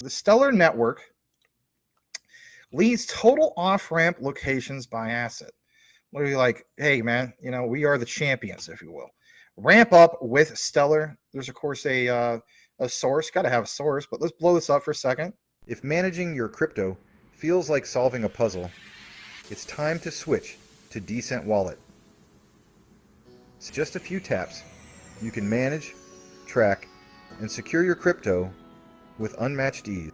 The Stellar network leads total off-ramp locations by asset. Literally like, hey, man, we are the champions, if you will. Ramp up with Stellar. There's, of course, a source. Got to have a source, but let's blow this up for a second. If managing your crypto feels like solving a puzzle, it's time to switch to Decent Wallet. It's just a few taps. You can manage, track, and secure your crypto with unmatched ease.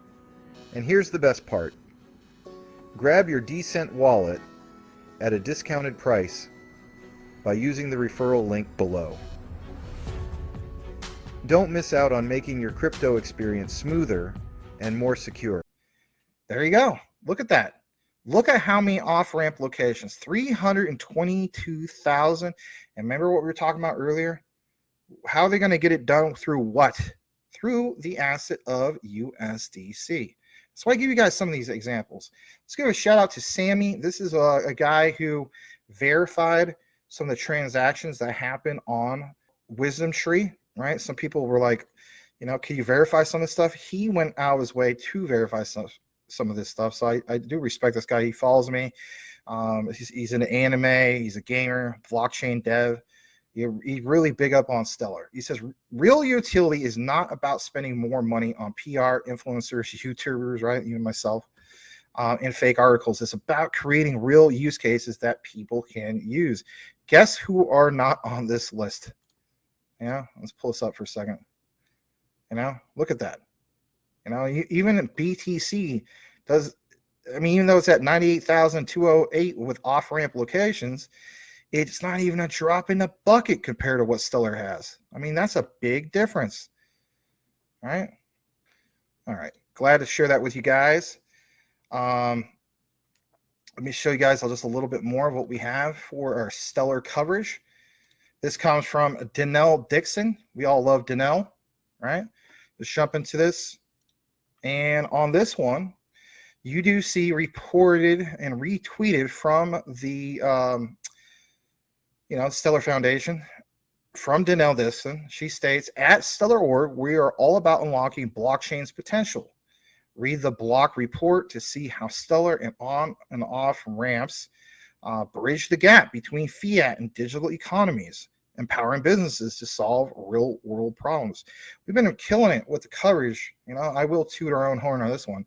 And here's the best part. Grab your Decent Wallet at a discounted price by using the referral link below. Don't miss out on making your crypto experience smoother and more secure. There you go. Look at that. Look at how many off-ramp locations, 322,000. And remember what we were talking about earlier? How are they going to get it done? Through what? Through the asset of USDC. So I give you guys some of these examples. Let's give a shout out to Sammy. This is a guy who verified some of the transactions that happen on Wisdom Tree, right? Some people were like, can you verify some of this stuff? He went out of his way to verify some of this stuff. So I do respect this guy. He follows me. He's into anime. He's a gamer, blockchain dev. He's really big up on Stellar. He says, real utility is not about spending more money on PR, influencers, YouTubers, right? Even myself, and fake articles. It's about creating real use cases that people can use. Guess who are not on this list? Let's pull this up for a second. Look at that. Even BTC does, even though it's at 98,208 with off-ramp locations, it's not even a drop in the bucket compared to what Stellar has. That's a big difference. All right. Glad to share that with you guys. Let me show you guys just a little bit more of what we have for our Stellar coverage. This comes from Danelle Dixon. We all love Danelle, right? Let's jump into this. And on this one, you do see reported and retweeted from the Stellar Foundation from Danelle Dixon. She states, at Stellar.org, we are all about unlocking blockchain's potential. Read the block report to see how Stellar and on and off ramps bridge the gap between fiat and digital economies, empowering businesses to solve real world problems. We've been killing it with the coverage. I will toot our own horn on this one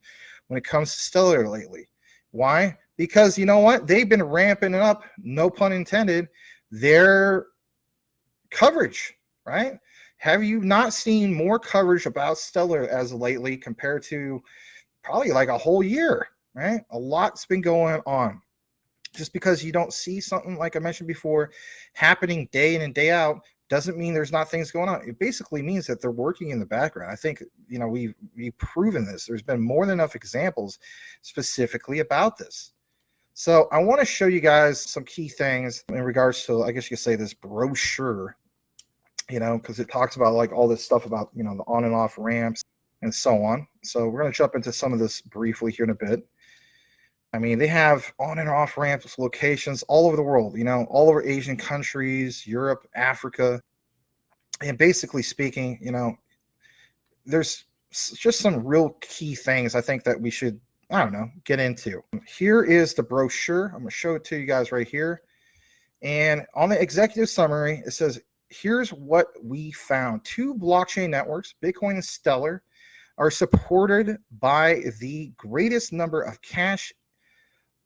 when it comes to Stellar lately. Why? Because you know what? They've been ramping it up, no pun intended, their coverage, right? Have you not seen more coverage about Stellar as of lately compared to probably like a whole year, right? A lot's been going on. Just because you don't see something, like I mentioned before, happening day in and day out doesn't mean there's not things going on. It basically means that they're working in the background. I think, we've proven this. There's been more than enough examples specifically about this. So I want to show you guys some key things in regards to, I guess you could say, this brochure, because it talks about like all this stuff about, the on and off ramps and so on. So we're going to jump into some of this briefly here in a bit. They have on and off ramps locations all over the world, all over Asian countries, Europe, Africa. And basically speaking, there's just some real key things I think that we should, get into. Here is the brochure. I'm going to show it to you guys right here. And on the executive summary, it says, here's what we found. 2 blockchain networks, Bitcoin and Stellar, are supported by the greatest number of cash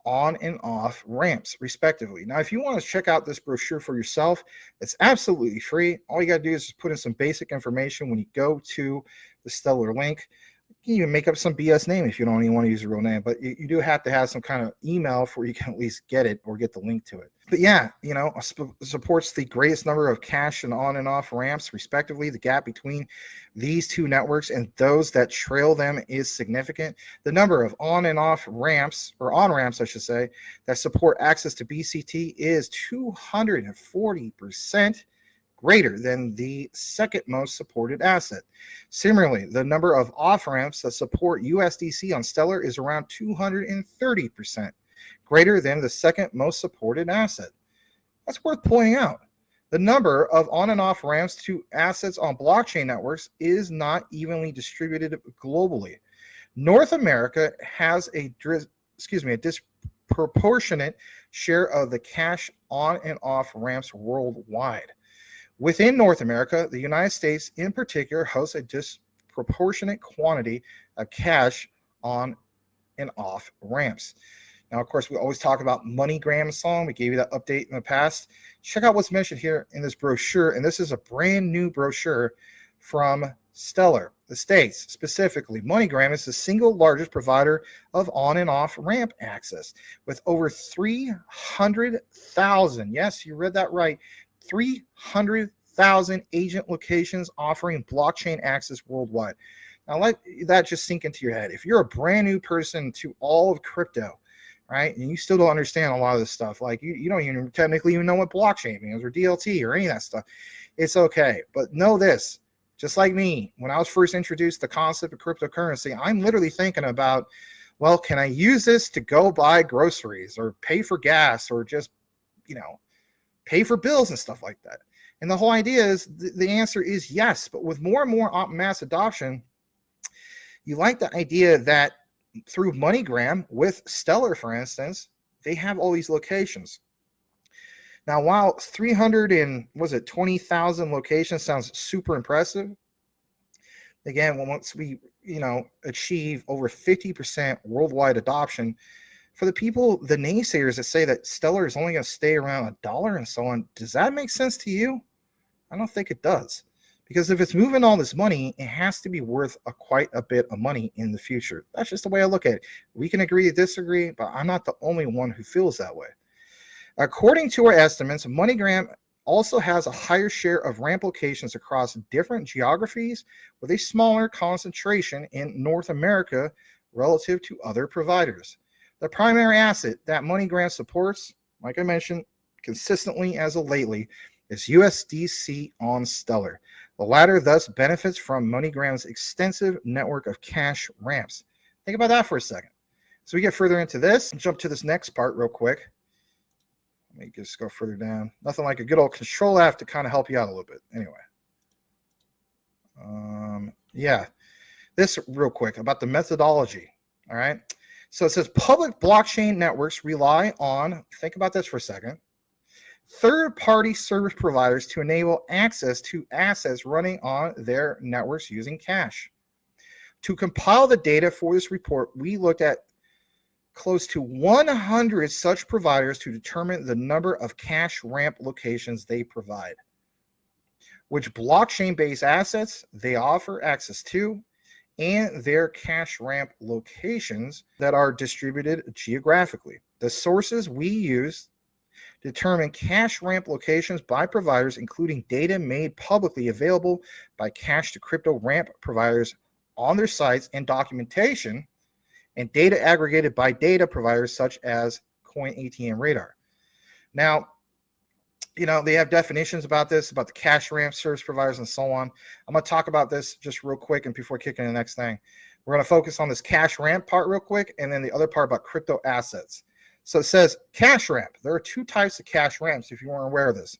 on and off ramps, respectively. Now, if you want to check out this brochure for yourself, it's absolutely free. All you got to do is just put in some basic information when you go to the Stellar link. You can even make up some BS name if you don't even want to use a real name, but you do have to have some kind of email for you can at least get it or get the link to it. But yeah, supports the greatest number of cash and off ramps, respectively. The gap between these 2 networks and those that trail them is significant. The number of on and off ramps, or on ramps, I should say, that support access to BCT is 240% greater than the second most supported asset. Similarly, the number of off ramps that support USDC on Stellar is around 230% greater than the second most supported asset. That's worth pointing out. The number of on and off ramps to assets on blockchain networks is not evenly distributed globally. North America has a disproportionate share of the cash on and off ramps worldwide. Within North America, the United States in particular hosts a disproportionate quantity of cash on and off ramps. Now, of course, we always talk about Moneygram song. We gave you that update in the past. Check out what's mentioned here in this brochure. And this is a brand new brochure from Stellar, the States. Specifically, Moneygram is the single largest provider of on and off ramp access with over 300,000. Yes, you read that right. 300,000 agent locations offering blockchain access worldwide. Now, let that just sink into your head. If you're a brand new person to all of crypto, right, and you still don't understand a lot of this stuff, like you don't even technically even know what blockchain means or DLT or any of that stuff, it's okay. But know this, just like me, when I was first introduced to the concept of cryptocurrency, I'm literally thinking about, well, can I use this to go buy groceries or pay for gas or just, pay for bills and stuff like that? And the whole idea is the answer is yes. But with more and more mass adoption, you like the idea that through Moneygram with Stellar, for instance, they have all these locations. Now, while 20,000 locations sounds super impressive, again, once we achieve over 50% worldwide adoption, for the people, the naysayers that say that Stellar is only going to stay around $1 and so on, does that make sense to you? I don't think it does. Because if it's moving all this money, it has to be worth quite a bit of money in the future. That's just the way I look at it. We can agree to disagree, but I'm not the only one who feels that way. According to our estimates, MoneyGram also has a higher share of ramp locations across different geographies with a smaller concentration in North America relative to other providers. The primary asset that MoneyGram supports, like I mentioned, consistently as of lately, is USDC on Stellar. The latter thus benefits from MoneyGram's extensive network of cash ramps. Think about that for a second. So we get further into this, jump to this next part real quick. Let me just go further down. Nothing like a good old control F to kind of help you out a little bit. Anyway. This real quick about the methodology. All right. So it says public blockchain networks rely on, think about this for a second, third-party service providers to enable access to assets running on their networks using cash. To compile the data for this report, we looked at close to 100 such providers to determine the number of cash ramp locations they provide, which blockchain-based assets they offer access to, and their cash ramp locations that are distributed geographically. The sources we use determine cash ramp locations by providers, including data made publicly available by cash to crypto ramp providers on their sites and documentation, and data aggregated by data providers such as CoinATM Radar. Now, they have definitions about this, about the cash ramp service providers and so on. I'm going to talk about this just real quick and before kicking the next thing. We're going to focus on this cash ramp part real quick, and then the other part about crypto assets. So it says cash ramp. There are two types of cash ramps, if you weren't aware of this.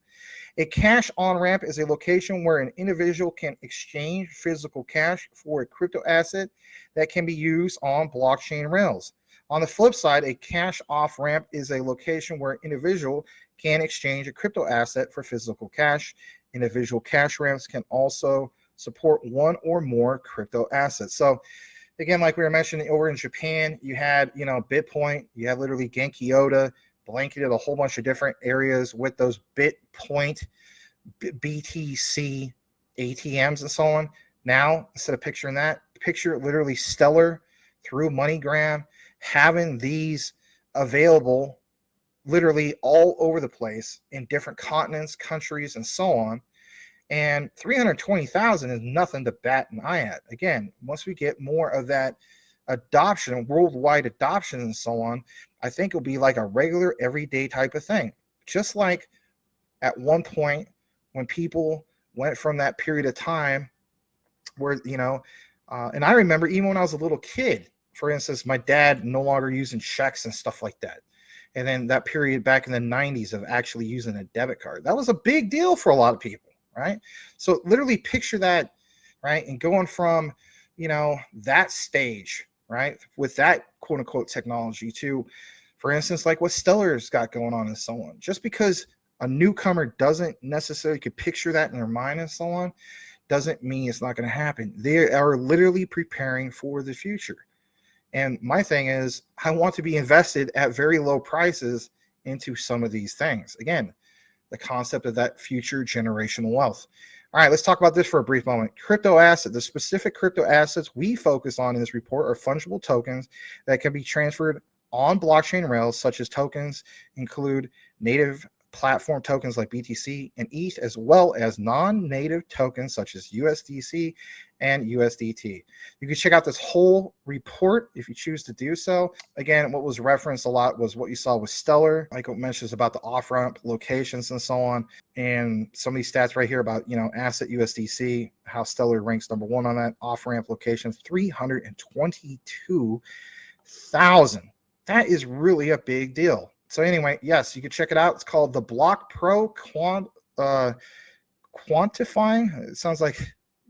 A cash on ramp is a location where an individual can exchange physical cash for a crypto asset that can be used on blockchain rails. On the flip side, a cash off ramp is a location where an individual can exchange a crypto asset for physical cash. Individual cash ramps can also support one or more crypto assets. So again, like we were mentioning, over in Japan, you had, BitPoint, you had literally Genki Oda, blanketed a whole bunch of different areas with those BitPoint, BTC ATMs and so on. Now, instead of picturing that, picture literally Stellar through MoneyGram, having these available literally all over the place in different continents, countries, and so on. And 320,000 is nothing to bat an eye at. Again, once we get more of that adoption, worldwide adoption and so on, I think it'll be like a regular everyday type of thing. Just like at one point when people went from that period of time where, and I remember even when I was a little kid, for instance, my dad no longer using checks and stuff like that. And then that period back in the 90s of actually using a debit card. That was a big deal for a lot of people, right? So literally picture that, right? And going from, that stage right? With that quote unquote technology too. For instance, like what Stellar's got going on and so on. Just because a newcomer doesn't necessarily could picture that in their mind and so on, doesn't mean it's not going to happen. They are literally preparing for the future. And my thing is, I want to be invested at very low prices into some of these things. Again, the concept of that future generational wealth. All right, let's talk about this for a brief moment. Crypto asset. The specific crypto assets we focus on in this report are fungible tokens that can be transferred on blockchain rails, such as tokens include native platform tokens like BTC and ETH, as well as non-native tokens such as USDC and USDT. You can check out this whole report if you choose to do so. Again, what was referenced a lot was what you saw with Stellar, like it mentions about the off-ramp locations and so on, and some of these stats right here about, asset USDC, how Stellar ranks number one on that off-ramp location, 322,000. That is really a big deal. So anyway, yes, you can check it out. It's called the Block Pro Quantifying. It sounds like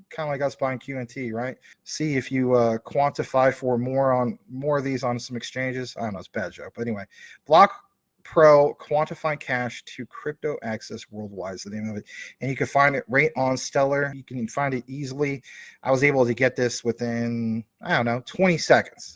kind of like us buying QNT, right? See if you quantify for more of these on some exchanges. I don't know, it's a bad joke. But anyway, Block Pro Quantifying Cash to Crypto Access Worldwide is the name of it. And you can find it right on Stellar. You can find it easily. I was able to get this within, 20 seconds.